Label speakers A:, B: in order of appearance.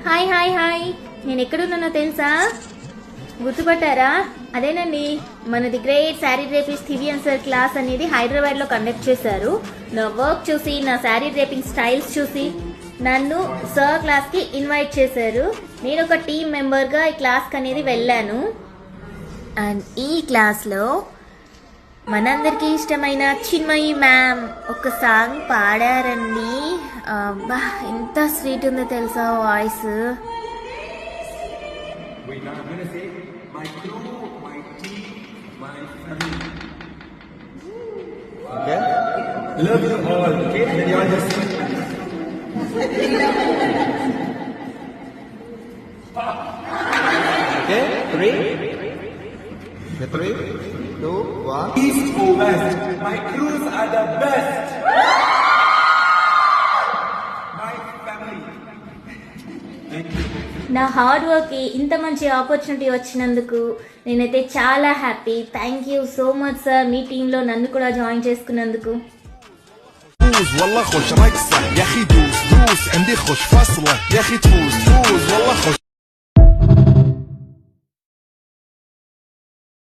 A: Hi hi hi, నేను ఎక్కడున్నానో తెలుసా? గుర్తుపట్టారా? అదేనండి, మనది గ్రేట్ శారీ డ్రేపింగ్ థివియన్ సార్ క్లాస్ అనేది హైదరాబాద్లో కండక్ట్ చేశారు. నా వర్క్ చూసి, నా శారీ డ్రేపింగ్ స్టైల్స్ చూసి నన్ను సార్ క్లాస్కి ఇన్వైట్ చేశారు. నేను ఒక టీమ్ మెంబర్గా ఈ క్లాస్కి అనేది వెళ్ళాను. అండ్ ఈ క్లాస్లో మనందరికీ ఇష్టమైన చిన్మయి మ్యామ్ ఒక సాంగ్ పాడారండి. బా, ఎంత స్వీట్ ఉందో తెలుసా voice.
B: Love you all. Okay, then you all just sing. Okay, 3, 2, 1. East or west, my crews are the best. My family. Thank you.
A: నా హార్డ్ వర్క్కి ఇంత మంచి ఆపర్చునిటీ వచ్చినందుకు నేనైతే చాలా happy. Thank you so much sir, మీ టీంలో నన్ను కూడా జాయిన్ చేసుకున్నందుకు.
C: والله خوش راقصة يا اخي دوس دوس عندي خوش فاصلة يا اخي تفوز والله خوش